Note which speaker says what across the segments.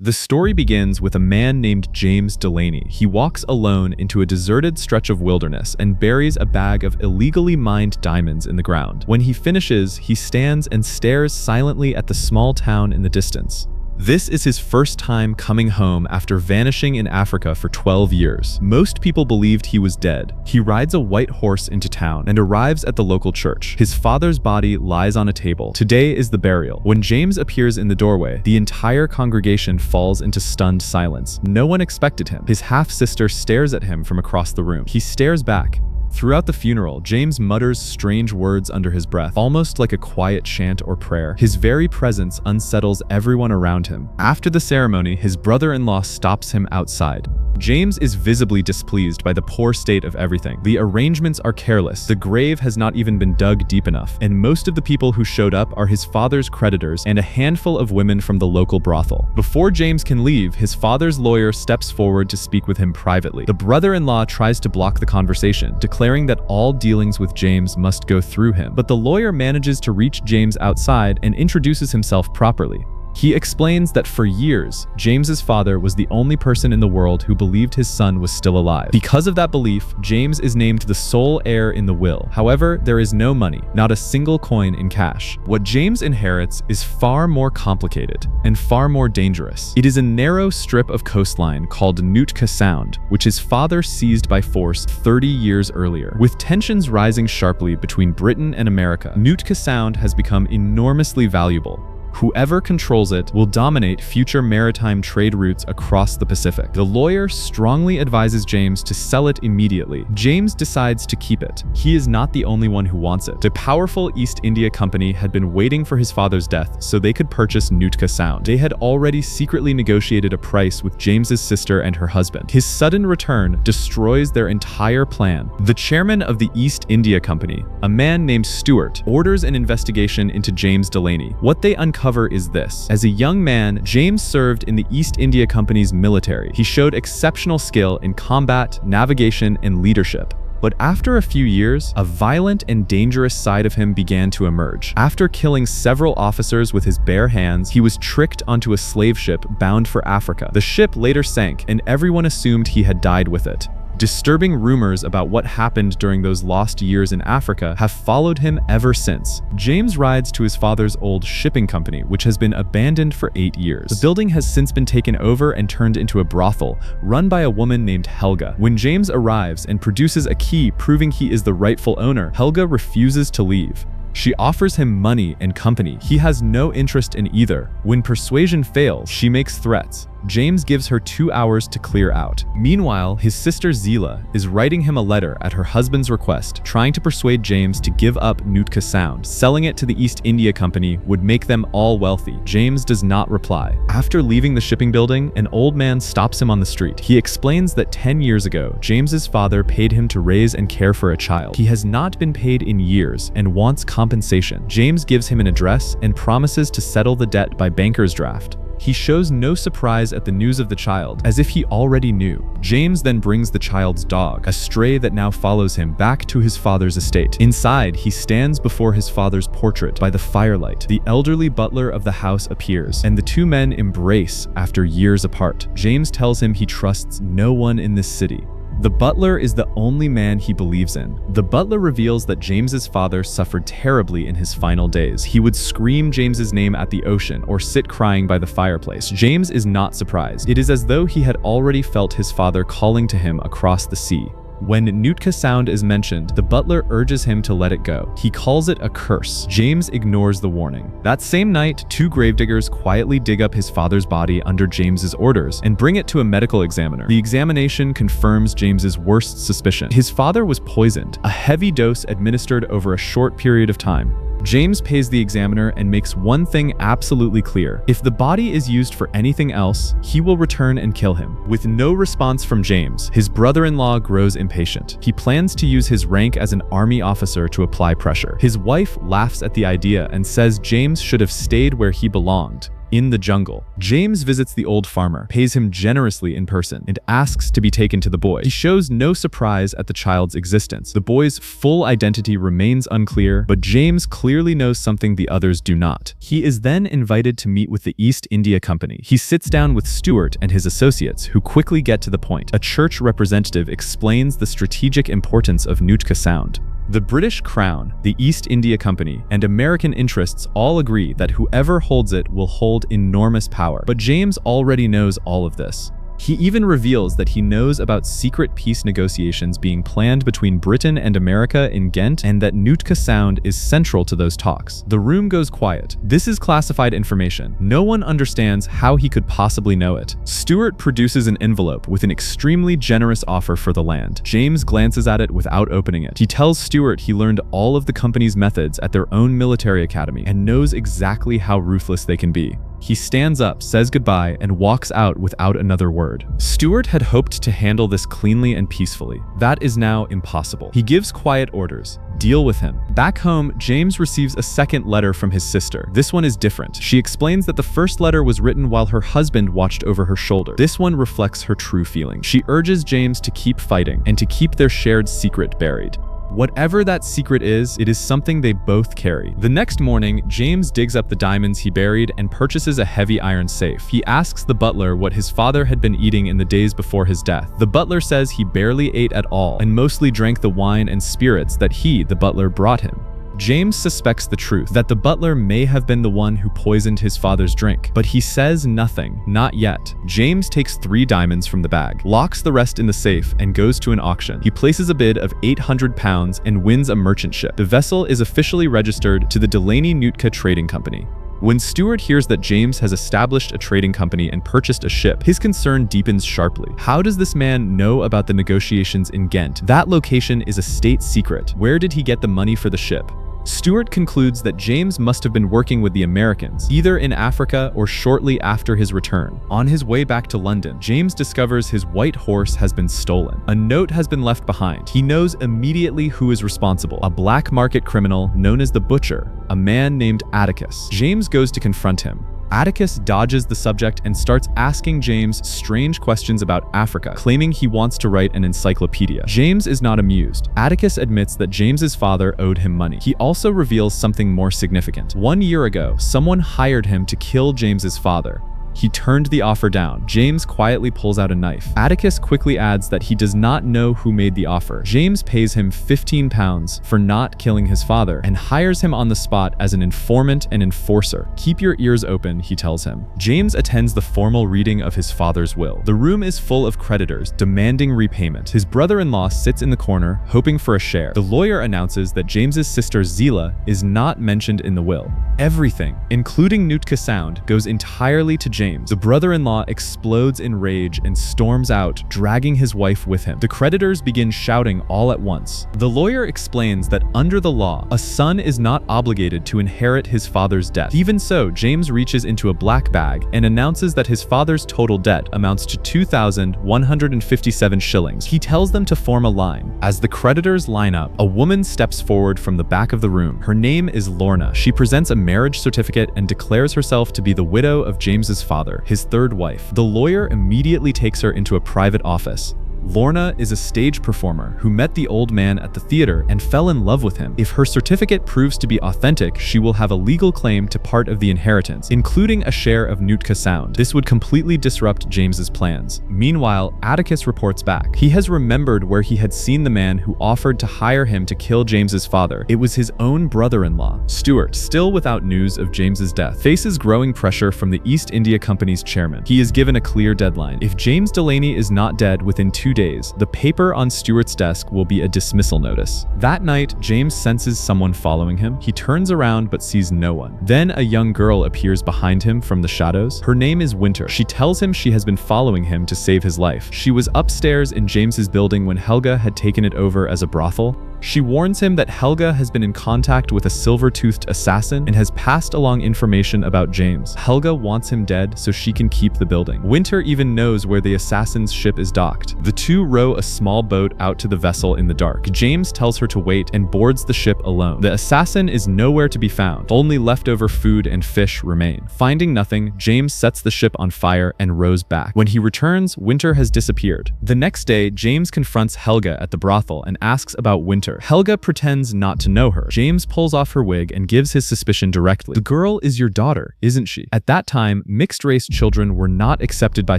Speaker 1: The story begins with a man named James Delaney. He walks alone into a deserted stretch of wilderness and buries a bag of illegally mined diamonds in the ground. When he finishes, he stands and stares silently at the small town in the distance. This is his first time coming home after vanishing in Africa for 12 years. Most people believed he was dead. He rides a white horse into town and arrives at the local church. His father's body lies on a table. Today is the burial. When James appears in the doorway, the entire congregation falls into stunned silence. No one expected him. His half-sister stares at him from across the room. He stares back. Throughout the funeral, James mutters strange words under his breath, almost like a quiet chant or prayer. His very presence unsettles everyone around him. After the ceremony, his brother-in-law stops him outside. James is visibly displeased by the poor state of everything. The arrangements are careless, the grave has not even been dug deep enough, and most of the people who showed up are his father's creditors and a handful of women from the local brothel. Before James can leave, his father's lawyer steps forward to speak with him privately. The brother-in-law tries to block the conversation, declaring that all dealings with James must go through him, but the lawyer manages to reach James outside and introduces himself properly. He explains that for years, James's father was the only person in the world who believed his son was still alive. Because of that belief, James is named the sole heir in the will. However, there is no money, not a single coin in cash. What James inherits is far more complicated and far more dangerous. It is a narrow strip of coastline called Nootka Sound, which his father seized by force 30 years earlier. With tensions rising sharply between Britain and America, Nootka Sound has become enormously valuable. Whoever controls it will dominate future maritime trade routes across the Pacific. The lawyer strongly advises James to sell it immediately. James decides to keep it. He is not the only one who wants it. The powerful East India Company had been waiting for his father's death so they could purchase Nootka Sound. They had already secretly negotiated a price with James's sister and her husband. His sudden return destroys their entire plan. The chairman of the East India Company, a man named Stewart, orders an investigation into James Delaney. What they uncover is this. As a young man, James served in the East India Company's military. He showed exceptional skill in combat, navigation, and leadership. But after a few years, a violent and dangerous side of him began to emerge. After killing several officers with his bare hands, he was tricked onto a slave ship bound for Africa. The ship later sank, and everyone assumed he had died with it. Disturbing rumors about what happened during those lost years in Africa have followed him ever since. James rides to his father's old shipping company, which has been abandoned for 8 years. The building has since been taken over and turned into a brothel, run by a woman named Helga. When James arrives and produces a key proving he is the rightful owner, Helga refuses to leave. She offers him money and company. He has no interest in either. When persuasion fails, she makes threats. James gives her 2 hours to clear out. Meanwhile, his sister Zila is writing him a letter at her husband's request, trying to persuade James to give up Nootka Sound. Selling it to the East India Company would make them all wealthy. James does not reply. After leaving the shipping building, an old man stops him on the street. He explains that 10 years ago, James's father paid him to raise and care for a child. He has not been paid in years and wants compensation. James gives him an address and promises to settle the debt by banker's draft. He shows no surprise at the news of the child, as if he already knew. James then brings the child's dog, a stray that now follows him, back to his father's estate. Inside, he stands before his father's portrait by the firelight. The elderly butler of the house appears, and the two men embrace after years apart. James tells him he trusts no one in this city. The butler is the only man he believes in. The butler reveals that James's father suffered terribly in his final days. He would scream James's name at the ocean or sit crying by the fireplace. James is not surprised. It is as though he had already felt his father calling to him across the sea. When Nootka Sound is mentioned, the butler urges him to let it go. He calls it a curse. James ignores the warning. That same night, 2 gravediggers quietly dig up his father's body under James's orders and bring it to a medical examiner. The examination confirms James's worst suspicion. His father was poisoned, a heavy dose administered over a short period of time. James pays the examiner and makes one thing absolutely clear. If the body is used for anything else, he will return and kill him. With no response from James, his brother-in-law grows impatient. He plans to use his rank as an army officer to apply pressure. His wife laughs at the idea and says James should have stayed where he belonged. in the jungle. James visits the old farmer, pays him generously in person, and asks to be taken to the boy. He shows no surprise at the child's existence. The boy's full identity remains unclear, but James clearly knows something the others do not. He is then invited to meet with the East India Company. He sits down with Stuart and his associates, who quickly get to the point. A church representative explains the strategic importance of Nootka Sound. The British Crown, the East India Company, and American interests all agree that whoever holds it will hold enormous power. But James already knows all of this. He even reveals that he knows about secret peace negotiations being planned between Britain and America in Ghent, and that Nootka Sound is central to those talks. The room goes quiet. This is classified information. No one understands how he could possibly know it. Stuart produces an envelope with an extremely generous offer for the land. James glances at it without opening it. He tells Stuart he learned all of the company's methods at their own military academy and knows exactly how ruthless they can be. He stands up, says goodbye, and walks out without another word. Stuart had hoped to handle this cleanly and peacefully. That is now impossible. He gives quiet orders. Deal with him. Back home, James receives a second letter from his sister. This one is different. She explains that the first letter was written while her husband watched over her shoulder. This one reflects her true feelings. She urges James to keep fighting and to keep their shared secret buried. Whatever that secret is, it is something they both carry. The next morning, James digs up the diamonds he buried and purchases a heavy iron safe. He asks the butler what his father had been eating in the days before his death. The butler says he barely ate at all and mostly drank the wine and spirits that he, the butler, brought him. James suspects the truth, that the butler may have been the one who poisoned his father's drink, but he says nothing, not yet. James takes 3 diamonds from the bag, locks the rest in the safe, and goes to an auction. He places a bid of £800 and wins a merchant ship. The vessel is officially registered to the Delaney Nootka Trading Company. When Stuart hears that James has established a trading company and purchased a ship, his concern deepens sharply. How does this man know about the negotiations in Ghent? That location is a state secret. Where did he get the money for the ship? Stuart concludes that James must have been working with the Americans, either in Africa or shortly after his return. On his way back to London, James discovers his white horse has been stolen. A note has been left behind. He knows immediately who is responsible: a black market criminal known as the Butcher, a man named Atticus. James goes to confront him. Atticus dodges the subject and starts asking James strange questions about Africa, claiming he wants to write an encyclopedia. James is not amused. Atticus admits that James's father owed him money. He also reveals something more significant. 1 year ago, someone hired him to kill James's father. He turned the offer down. James quietly pulls out a knife. Atticus quickly adds that he does not know who made the offer. James pays him £15 for not killing his father and hires him on the spot as an informant and enforcer. Keep your ears open, he tells him. James attends the formal reading of his father's will. The room is full of creditors demanding repayment. His brother-in-law sits in the corner, hoping for a share. The lawyer announces that James's sister Zila is not mentioned in the will. Everything, including Nootka Sound, goes entirely to James. The brother-in-law explodes in rage and storms out, dragging his wife with him. The creditors begin shouting all at once. The lawyer explains that under the law, a son is not obligated to inherit his father's debt. Even so, James reaches into a black bag and announces that his father's total debt amounts to 2,157 shillings. He tells them to form a line. As the creditors line up, a woman steps forward from the back of the room. Her name is Lorna. She presents a marriage certificate and declares herself to be the widow of James's father, his third wife. The lawyer immediately takes her into a private office. Lorna is a stage performer who met the old man at the theater and fell in love with him. If her certificate proves to be authentic, she will have a legal claim to part of the inheritance, including a share of Nootka Sound. This would completely disrupt James's plans. Meanwhile, Atticus reports back. He has remembered where he had seen the man who offered to hire him to kill James's father. It was his own brother-in-law. Stuart, still without news of James's death, faces growing pressure from the East India Company's chairman. He is given a clear deadline. If James Delaney is not dead within 2 days, the paper on Stuart's desk will be a dismissal notice. That night, James senses someone following him. He turns around but sees no one. Then a young girl appears behind him from the shadows. Her name is Winter. She tells him she has been following him to save his life. She was upstairs in James's building when Helga had taken it over as a brothel. She warns him that Helga has been in contact with a silver-toothed assassin and has passed along information about James. Helga wants him dead so she can keep the building. Winter even knows where the assassin's ship is docked. The two row a small boat out to the vessel in the dark. James tells her to wait and boards the ship alone. The assassin is nowhere to be found. Only leftover food and fish remain. Finding nothing, James sets the ship on fire and rows back. When he returns, Winter has disappeared. The next day, James confronts Helga at the brothel and asks about Winter. Helga pretends not to know her. James pulls off her wig and gives his suspicion directly. "The girl is your daughter, isn't she?" At that time, mixed-race children were not accepted by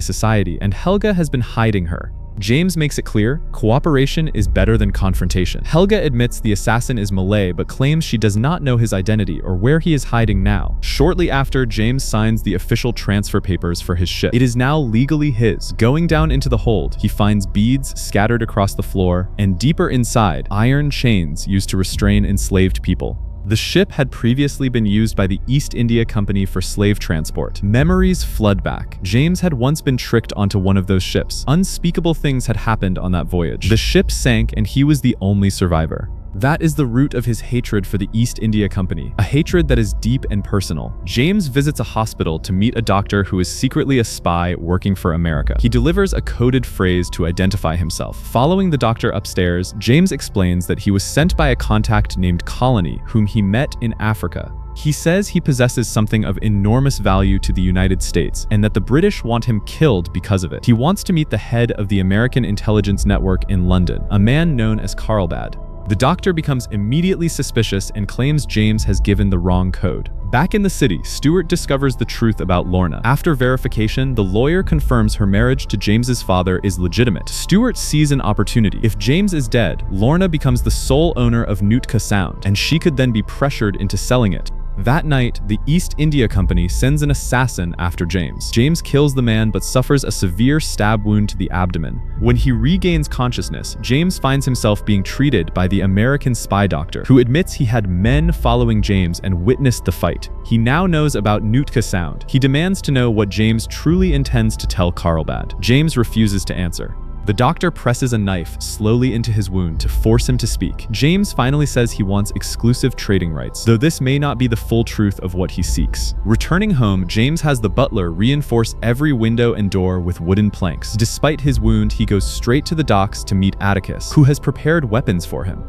Speaker 1: society, and Helga has been hiding her. James makes it clear, cooperation is better than confrontation. Helga admits the assassin is Malay but claims she does not know his identity or where he is hiding now. Shortly after, James signs the official transfer papers for his ship. It is now legally his. Going down into the hold, he finds beads scattered across the floor, and deeper inside, iron chains used to restrain enslaved people. The ship had previously been used by the East India Company for slave transport. Memories flood back. James had once been tricked onto one of those ships. Unspeakable things had happened on that voyage. The ship sank and he was the only survivor. That is the root of his hatred for the East India Company, a hatred that is deep and personal. James visits a hospital to meet a doctor who is secretly a spy working for America. He delivers a coded phrase to identify himself. Following the doctor upstairs, James explains that he was sent by a contact named Colony, whom he met in Africa. He says he possesses something of enormous value to the United States and that the British want him killed because of it. He wants to meet the head of the American intelligence network in London, a man known as Carlbad. The doctor becomes immediately suspicious and claims James has given the wrong code. Back in the city, Stuart discovers the truth about Lorna. After verification, the lawyer confirms her marriage to James's father is legitimate. Stuart sees an opportunity. If James is dead, Lorna becomes the sole owner of Nootka Sound, and she could then be pressured into selling it. That night, the East India Company sends an assassin after James. James kills the man but suffers a severe stab wound to the abdomen. When he regains consciousness, James finds himself being treated by the American spy doctor, who admits he had men following James and witnessed the fight. He now knows about Nootka Sound. He demands to know what James truly intends to tell Carlbad. James refuses to answer. The doctor presses a knife slowly into his wound to force him to speak. James finally says he wants exclusive trading rights, though this may not be the full truth of what he seeks. Returning home, James has the butler reinforce every window and door with wooden planks. Despite his wound, he goes straight to the docks to meet Atticus, who has prepared weapons for him.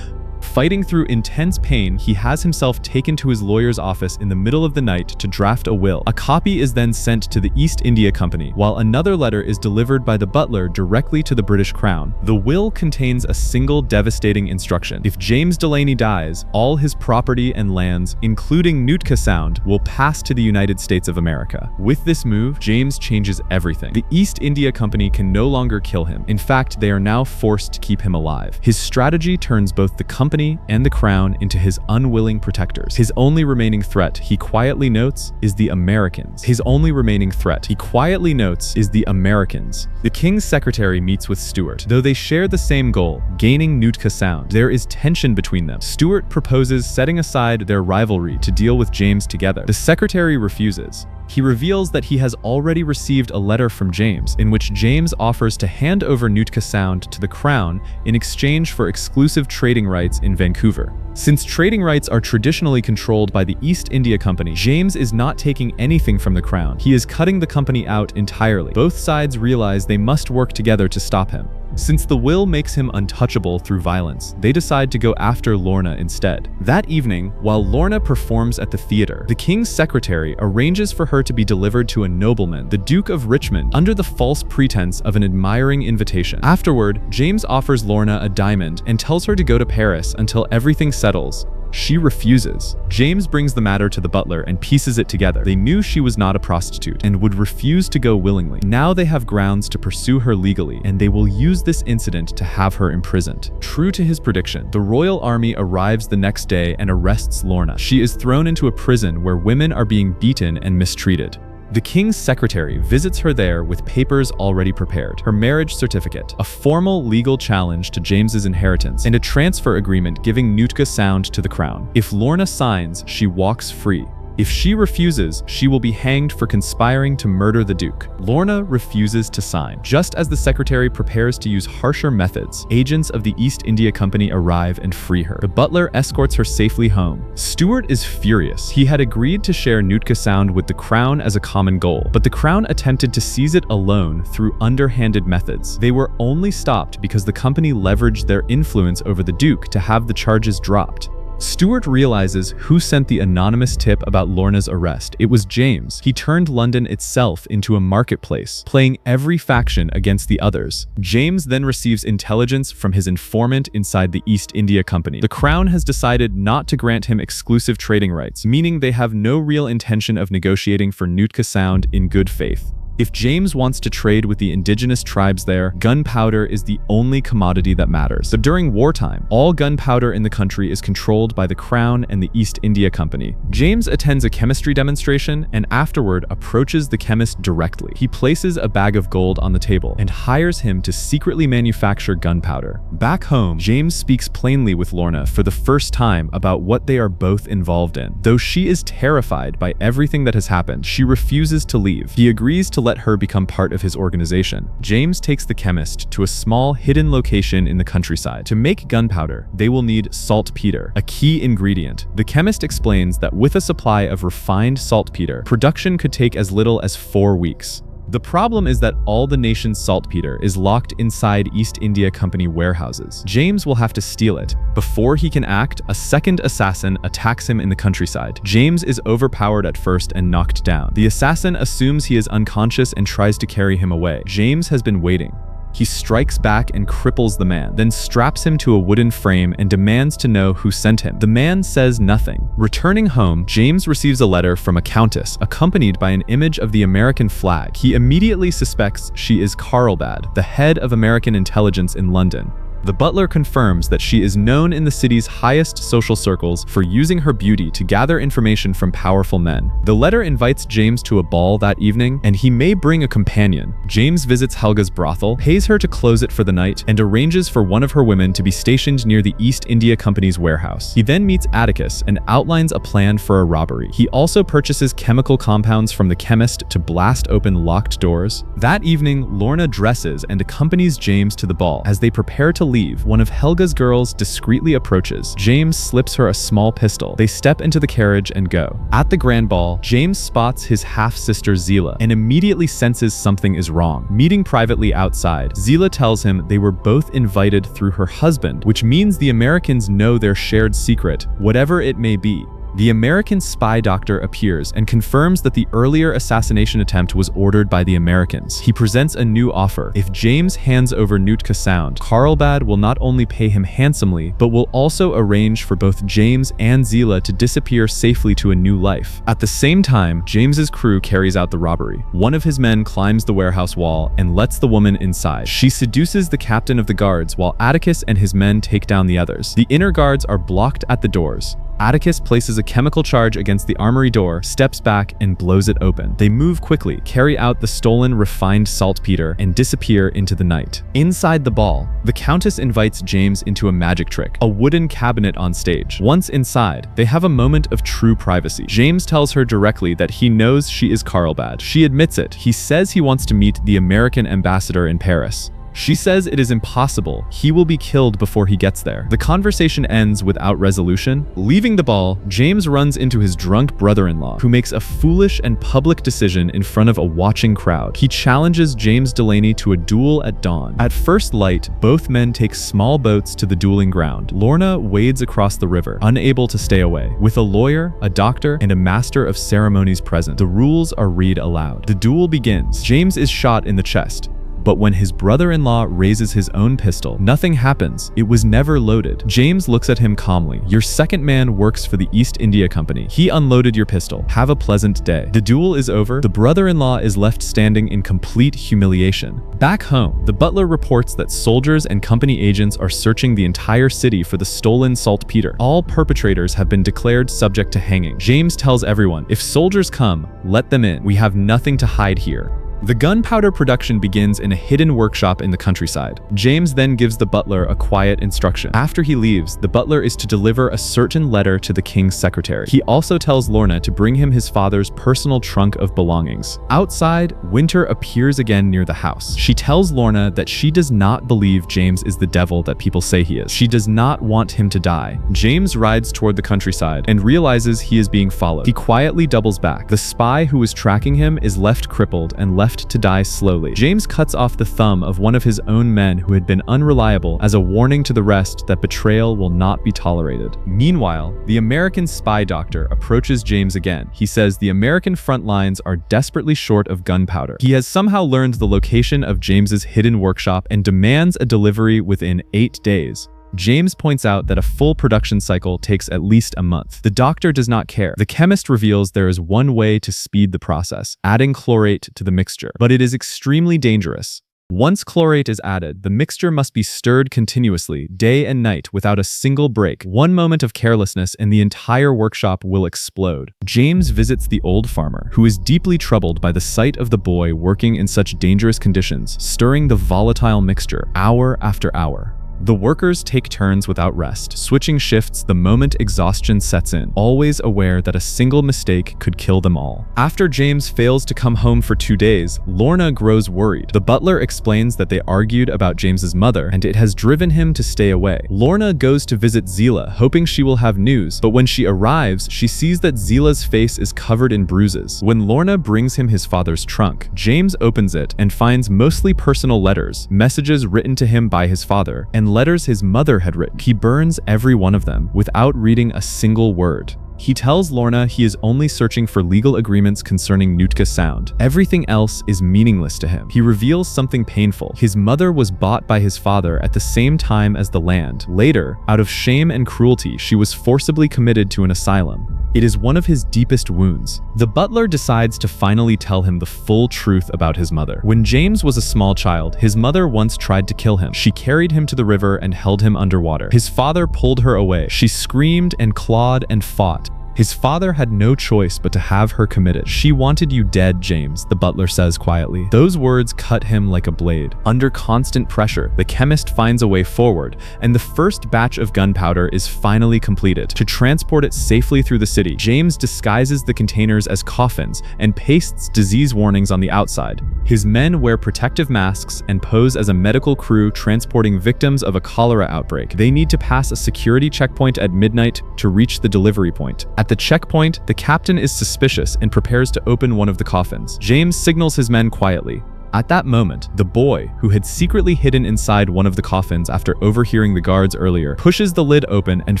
Speaker 1: Fighting through intense pain, he has himself taken to his lawyer's office in the middle of the night to draft a will. A copy is then sent to the East India Company, while another letter is delivered by the butler directly to the British Crown. The will contains a single devastating instruction. If James Delaney dies, all his property and lands, including Nootka Sound, will pass to the United States of America. With this move, James changes everything. The East India Company can no longer kill him. In fact, they are now forced to keep him alive. His strategy turns both the company and the crown into his unwilling protectors. His only remaining threat, he quietly notes, is the Americans. His only remaining threat, he quietly notes, is the Americans. The king's secretary meets with Stuart. Though they share the same goal, gaining Nootka Sound, there is tension between them. Stuart proposes setting aside their rivalry to deal with James together. The secretary refuses. He reveals that he has already received a letter from James, in which James offers to hand over Nootka Sound to the Crown in exchange for exclusive trading rights in Vancouver. Since trading rights are traditionally controlled by the East India Company, James is not taking anything from the Crown. He is cutting the company out entirely. Both sides realize they must work together to stop him. Since the will makes him untouchable through violence, they decide to go after Lorna instead. That evening, while Lorna performs at the theater, the king's secretary arranges for her to be delivered to a nobleman, the Duke of Richmond, under the false pretense of an admiring invitation. Afterward, James offers Lorna a diamond and tells her to go to Paris until everything settles. She refuses. James brings the matter to the butler and pieces it together. They knew she was not a prostitute and would refuse to go willingly. Now they have grounds to pursue her legally, and they will use this incident to have her imprisoned. True to his prediction, the royal army arrives the next day and arrests Lorna. She is thrown into a prison where women are being beaten and mistreated. The king's secretary visits her there with papers already prepared, her marriage certificate, a formal legal challenge to James's inheritance, and a transfer agreement giving Nootka Sound to the crown. If Lorna signs, she walks free. If she refuses, she will be hanged for conspiring to murder the Duke. Lorna refuses to sign. Just as the secretary prepares to use harsher methods, agents of the East India Company arrive and free her. The butler escorts her safely home. Stuart is furious. He had agreed to share Nootka Sound with the Crown as a common goal, but the Crown attempted to seize it alone through underhanded methods. They were only stopped because the company leveraged their influence over the Duke to have the charges dropped. Stuart realizes who sent the anonymous tip about Lorna's arrest. It was James. He turned London itself into a marketplace, playing every faction against the others. James then receives intelligence from his informant inside the East India Company. The Crown has decided not to grant him exclusive trading rights, meaning they have no real intention of negotiating for Nootka Sound in good faith. If James wants to trade with the indigenous tribes there, gunpowder is the only commodity that matters. But during wartime, all gunpowder in the country is controlled by the Crown and the East India Company. James attends a chemistry demonstration and afterward approaches the chemist directly. He places a bag of gold on the table and hires him to secretly manufacture gunpowder. Back home, James speaks plainly with Lorna for the first time about what they are both involved in. Though she is terrified by everything that has happened, she refuses to leave. He agrees to let her become part of his organization. James takes the chemist to a small hidden location in the countryside. To make gunpowder, they will need saltpeter, a key ingredient. The chemist explains that with a supply of refined saltpeter, production could take as little as 4 weeks. The problem is that all the nation's saltpeter is locked inside East India Company warehouses. James will have to steal it. Before he can act, a second assassin attacks him in the countryside. James is overpowered at first and knocked down. The assassin assumes he is unconscious and tries to carry him away. James has been waiting. He strikes back and cripples the man, then straps him to a wooden frame and demands to know who sent him. The man says nothing. Returning home, James receives a letter from a countess, accompanied by an image of the American flag. He immediately suspects she is Carlbad, the head of American intelligence in London. The butler confirms that she is known in the city's highest social circles for using her beauty to gather information from powerful men. The letter invites James to a ball that evening, and he may bring a companion. James visits Helga's brothel, pays her to close it for the night, and arranges for one of her women to be stationed near the East India Company's warehouse. He then meets Atticus and outlines a plan for a robbery. He also purchases chemical compounds from the chemist to blast open locked doors. That evening, Lorna dresses and accompanies James to the ball. As they prepare to leave, one of Helga's girls discreetly approaches. James slips her a small pistol. They step into the carriage and go. At the grand ball, James spots his half-sister Zila and immediately senses something is wrong. Meeting privately outside, Zila tells him they were both invited through her husband, which means the Americans know their shared secret, whatever it may be. The American spy doctor appears and confirms that the earlier assassination attempt was ordered by the Americans. He presents a new offer. If James hands over Nootka Sound, Carlbad will not only pay him handsomely, but will also arrange for both James and Zila to disappear safely to a new life. At the same time, James's crew carries out the robbery. One of his men climbs the warehouse wall and lets the woman inside. She seduces the captain of the guards while Atticus and his men take down the others. The inner guards are blocked at the doors. Atticus places a chemical charge against the armory door, steps back, and blows it open. They move quickly, carry out the stolen refined saltpeter, and disappear into the night. Inside the ball, the Countess invites James into a magic trick, a wooden cabinet on stage. Once inside, they have a moment of true privacy. James tells her directly that he knows she is Carlbad. She admits it. He says he wants to meet the American ambassador in Paris. She says it is impossible. He will be killed before he gets there. The conversation ends without resolution. Leaving the ball, James runs into his drunk brother-in-law, who makes a foolish and public decision in front of a watching crowd. He challenges James Delaney to a duel at dawn. At first light, both men take small boats to the dueling ground. Lorna wades across the river, unable to stay away. With a lawyer, a doctor, and a master of ceremonies present, the rules are read aloud. The duel begins. James is shot in the chest. But when his brother-in-law raises his own pistol, nothing happens. It was never loaded. James looks at him calmly. Your second man works for the East India Company. He unloaded your pistol. Have a pleasant day. The duel is over. The brother-in-law is left standing in complete humiliation. Back home, the butler reports that soldiers and company agents are searching the entire city for the stolen saltpeter. All perpetrators have been declared subject to hanging. James tells everyone, if soldiers come, let them in. We have nothing to hide here. The gunpowder production begins in a hidden workshop in the countryside. James then gives the butler a quiet instruction. After he leaves, the butler is to deliver a certain letter to the king's secretary. He also tells Lorna to bring him his father's personal trunk of belongings. Outside, Winter appears again near the house. She tells Lorna that she does not believe James is the devil that people say he is. She does not want him to die. James rides toward the countryside and realizes he is being followed. He quietly doubles back. The spy who was tracking him is left crippled and left to die slowly. James cuts off the thumb of one of his own men who had been unreliable as a warning to the rest that betrayal will not be tolerated. Meanwhile, the American spy doctor approaches James again. He says the American front lines are desperately short of gunpowder. He has somehow learned the location of James's hidden workshop and demands a delivery within 8 days. James points out that a full production cycle takes at least a month. The doctor does not care. The chemist reveals there is one way to speed the process, adding chlorate to the mixture, but it is extremely dangerous. Once chlorate is added, the mixture must be stirred continuously, day and night, without a single break. One moment of carelessness and the entire workshop will explode. James visits the old farmer, who is deeply troubled by the sight of the boy working in such dangerous conditions, stirring the volatile mixture hour after hour. The workers take turns without rest, switching shifts the moment exhaustion sets in, always aware that a single mistake could kill them all. After James fails to come home for 2 days, Lorna grows worried. The butler explains that they argued about James's mother, and it has driven him to stay away. Lorna goes to visit Zila, hoping she will have news, but when she arrives, she sees that Zila's face is covered in bruises. When Lorna brings him his father's trunk, James opens it and finds mostly personal letters, messages written to him by his father, and letters his mother had written. He burns every one of them without reading a single word. He tells Lorna he is only searching for legal agreements concerning Nootka Sound. Everything else is meaningless to him. He reveals something painful. His mother was bought by his father at the same time as the land. Later, out of shame and cruelty, she was forcibly committed to an asylum. It is one of his deepest wounds. The butler decides to finally tell him the full truth about his mother. When James was a small child, his mother once tried to kill him. She carried him to the river and held him underwater. His father pulled her away. She screamed and clawed and fought. His father had no choice but to have her committed. "She wanted you dead, James," the butler says quietly. Those words cut him like a blade. Under constant pressure, the chemist finds a way forward, and the first batch of gunpowder is finally completed. To transport it safely through the city, James disguises the containers as coffins and pastes disease warnings on the outside. His men wear protective masks and pose as a medical crew transporting victims of a cholera outbreak. They need to pass a security checkpoint at midnight to reach the delivery point. At the checkpoint, the captain is suspicious and prepares to open one of the coffins. James signals his men quietly. At that moment, the boy, who had secretly hidden inside one of the coffins after overhearing the guards earlier, pushes the lid open and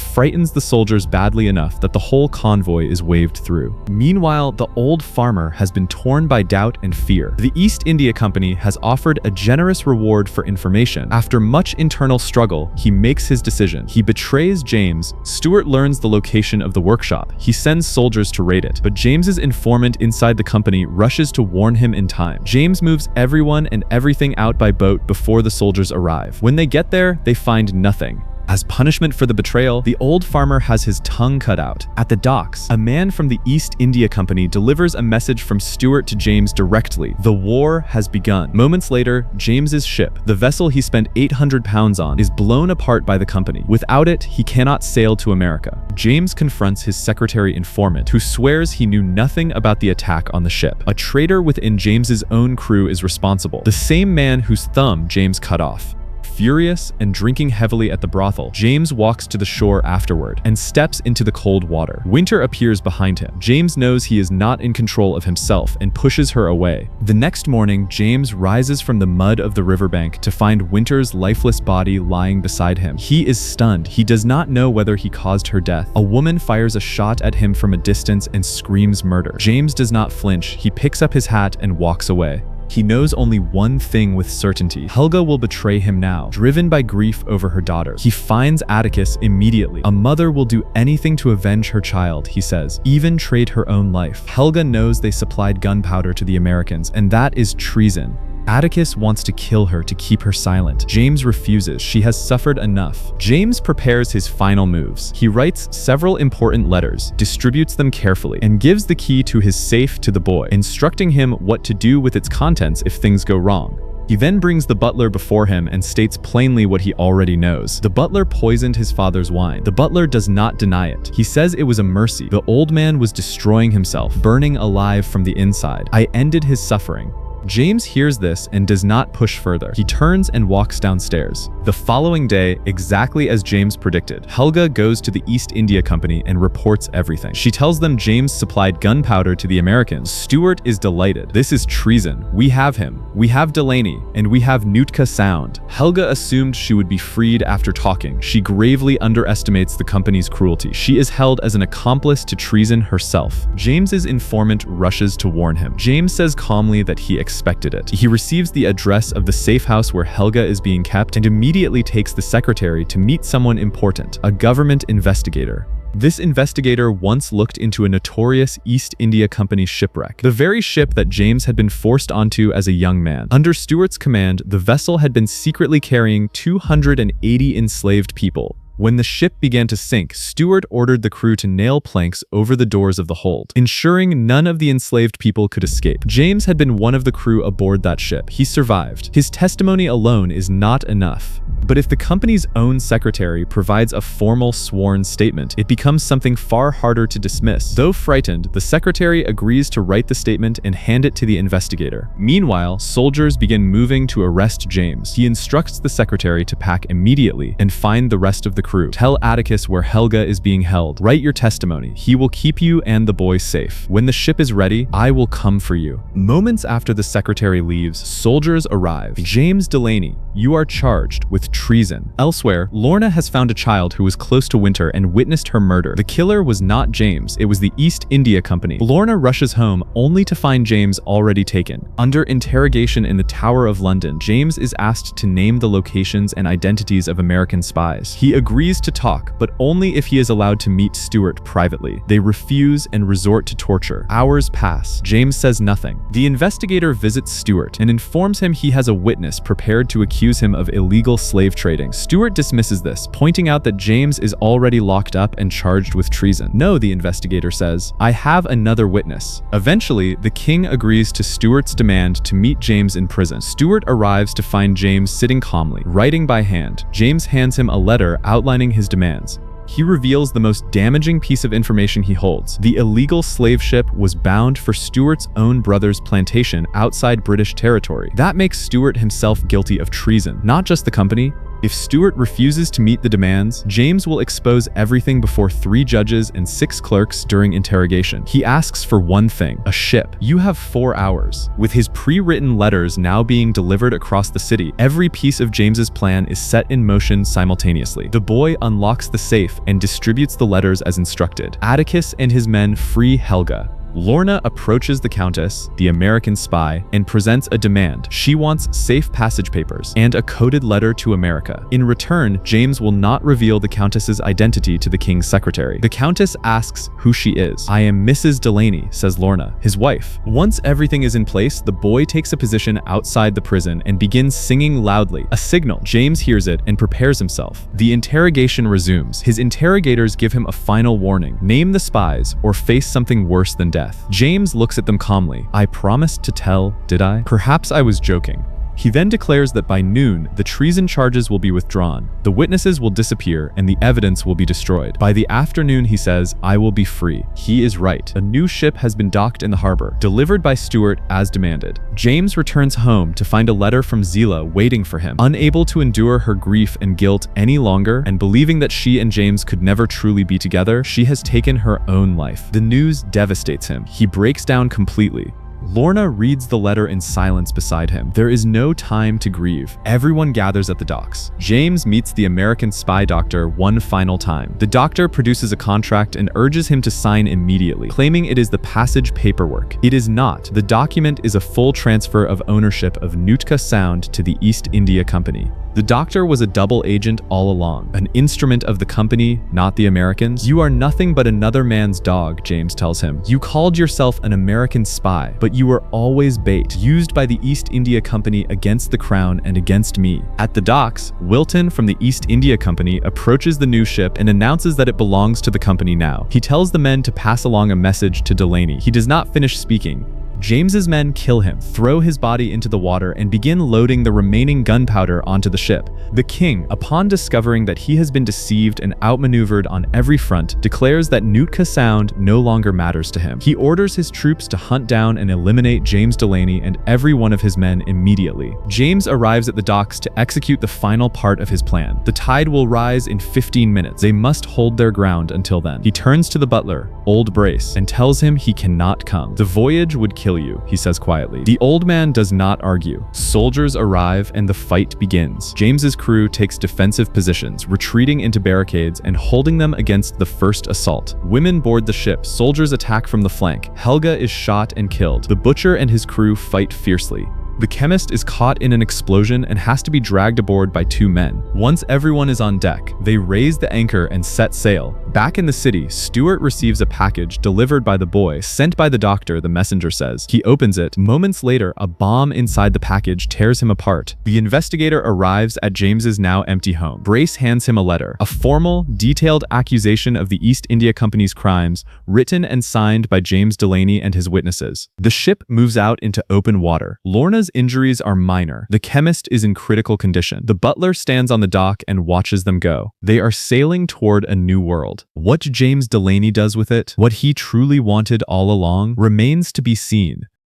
Speaker 1: frightens the soldiers badly enough that the whole convoy is waved through. Meanwhile, the old farmer has been torn by doubt and fear. The East India Company has offered a generous reward for information. After much internal struggle, he makes his decision. He betrays James. Stuart learns the location of the workshop. He sends soldiers to raid it, but James's informant inside the company rushes to warn him in time. James moves everyone and everything out by boat before the soldiers arrive. When they get there, they find nothing. As punishment for the betrayal, the old farmer has his tongue cut out. At the docks, a man from the East India Company delivers a message from Stuart to James directly. The war has begun. Moments later, James's ship, the vessel he spent 800 pounds on, is blown apart by the company. Without it, he cannot sail to America. James confronts his secretary informant, who swears he knew nothing about the attack on the ship. A traitor within James's own crew is responsible, the same man whose thumb James cut off. Furious and drinking heavily at the brothel, James walks to the shore afterward and steps into the cold water. Winter appears behind him. James knows he is not in control of himself and pushes her away. The next morning, James rises from the mud of the riverbank to find Winter's lifeless body lying beside him. He is stunned. He does not know whether he caused her death. A woman fires a shot at him from a distance and screams murder. James does not flinch. He picks up his hat and walks away. He knows only one thing with certainty. Helga will betray him now, driven by grief over her daughter. He finds Atticus immediately. A mother will do anything to avenge her child, he says, even trade her own life. Helga knows they supplied gunpowder to the Americans, and that is treason. Atticus wants to kill her to keep her silent. James refuses. She has suffered enough. James prepares his final moves. He writes several important letters, distributes them carefully, and gives the key to his safe to the boy, instructing him what to do with its contents if things go wrong. He then brings the butler before him and states plainly what he already knows. The butler poisoned his father's wine. The butler does not deny it. He says it was a mercy. The old man was destroying himself, burning alive from the inside. I ended his suffering. James hears this and does not push further. He turns and walks downstairs. The following day, exactly as James predicted, Helga goes to the East India Company and reports everything. She tells them James supplied gunpowder to the Americans. Stuart is delighted. This is treason. We have him. We have Delaney, and we have Nootka Sound. Helga assumed she would be freed after talking. She gravely underestimates the company's cruelty. She is held as an accomplice to treason herself. James's informant rushes to warn him. James says calmly that he expected it. He receives the address of the safe house where Helga is being kept and immediately takes the secretary to meet someone important, a government investigator. This investigator once looked into a notorious East India Company shipwreck, the very ship that James had been forced onto as a young man. Under Stuart's command, the vessel had been secretly carrying 280 enslaved people. When the ship began to sink, Stuart ordered the crew to nail planks over the doors of the hold, ensuring none of the enslaved people could escape. James had been one of the crew aboard that ship. He survived. His testimony alone is not enough. But if the company's own secretary provides a formal sworn statement, it becomes something far harder to dismiss. Though frightened, the secretary agrees to write the statement and hand it to the investigator. Meanwhile, soldiers begin moving to arrest James. He instructs the secretary to pack immediately and find the rest of the crew. Tell Atticus where Helga is being held. Write your testimony. He will keep you and the boy safe. When the ship is ready, I will come for you. Moments after the secretary leaves, soldiers arrive. James Delaney, you are charged with treason. Elsewhere, Lorna has found a child who was close to Winter and witnessed her murder. The killer was not James, it was the East India Company. Lorna rushes home only to find James already taken. Under interrogation in the Tower of London, James is asked to name the locations and identities of American spies. He agrees to talk, but only if he is allowed to meet Stuart privately. They refuse and resort to torture. Hours pass. James says nothing. The investigator visits Stuart and informs him he has a witness prepared to accuse him of illegal slave trading. Stuart dismisses this, pointing out that James is already locked up and charged with treason. No, the investigator says, I have another witness. Eventually, the king agrees to Stuart's demand to meet James in prison. Stuart arrives to find James sitting calmly, writing by hand. James hands him a letter outlining his demands. He reveals the most damaging piece of information he holds. The illegal slave ship was bound for Stuart's own brother's plantation outside British territory. That makes Stuart himself guilty of treason, not just the company. If Stuart refuses to meet the demands, James will expose everything before 3 judges and 6 clerks during interrogation. He asks for one thing, a ship. You have 4 hours. With his pre-written letters now being delivered across the city, every piece of James's plan is set in motion simultaneously. The boy unlocks the safe and distributes the letters as instructed. Atticus and his men free Helga. Lorna approaches the Countess, the American spy, and presents a demand. She wants safe passage papers and a coded letter to America. In return, James will not reveal the Countess's identity to the king's secretary. The Countess asks who she is. I am Mrs. Delaney, says Lorna, his wife. Once everything is in place, the boy takes a position outside the prison and begins singing loudly, a signal. James hears it and prepares himself. The interrogation resumes. His interrogators give him a final warning. Name the spies or face something worse than death. James looks at them calmly. I promised to tell, did I? Perhaps I was joking. He then declares that by noon, the treason charges will be withdrawn, the witnesses will disappear, and the evidence will be destroyed. By the afternoon, he says, I will be free. He is right. A new ship has been docked in the harbor, delivered by Stuart as demanded. James returns home to find a letter from Zila waiting for him. Unable to endure her grief and guilt any longer, and believing that she and James could never truly be together, she has taken her own life. The news devastates him. He breaks down completely. Lorna reads the letter in silence beside him. There is no time to grieve. Everyone gathers at the docks. James meets the American spy doctor one final time. The doctor produces a contract and urges him to sign immediately, claiming it is the passage paperwork. It is not. The document is a full transfer of ownership of Nootka Sound to the East India Company. The The doctor was a double agent all along, an instrument of the company, not the Americans. "You are nothing but another man's dog," James tells him. "You called yourself an American spy, but you were always bait, used by the East India Company against the Crown and against me." At the docks, Wilton from the East India Company approaches the new ship and announces that it belongs to the company now. He tells the men to pass along a message to Delaney. He does not finish speaking. James's men kill him, throw his body into the water, and begin loading the remaining gunpowder onto the ship. The king, upon discovering that he has been deceived and outmaneuvered on every front, declares that Nootka Sound no longer matters to him. He orders his troops to hunt down and eliminate James Delaney and every one of his men immediately. James arrives at the docks to execute the final part of his plan. The tide will rise in 15 minutes. They must hold their ground until then. He turns to the butler, Old Brace, and tells him he cannot come. "The voyage would kill you," he says quietly. The old man does not argue. Soldiers arrive and the fight begins. James's crew takes defensive positions, retreating into barricades and holding them against the first assault. Women board the ship. Soldiers attack from the flank. Helga is shot and killed. The butcher and his crew fight fiercely. The chemist is caught in an explosion and has to be dragged aboard by 2 men. Once everyone is on deck, they raise the anchor and set sail. Back in the city, Stuart receives a package delivered by the boy, sent by the doctor, the messenger says. He opens it. Moments later, a bomb inside the package tears him apart. The investigator arrives at James's now empty home. Brace hands him a letter, a formal, detailed accusation of the East India Company's crimes, written and signed by James Delaney and his witnesses. The ship moves out into open water. Lorna's injuries are minor. The chemist is in critical condition. The butler stands on the dock and watches them go. They are sailing toward a new world. What James Delaney does with it, what he truly wanted all along, remains to be seen.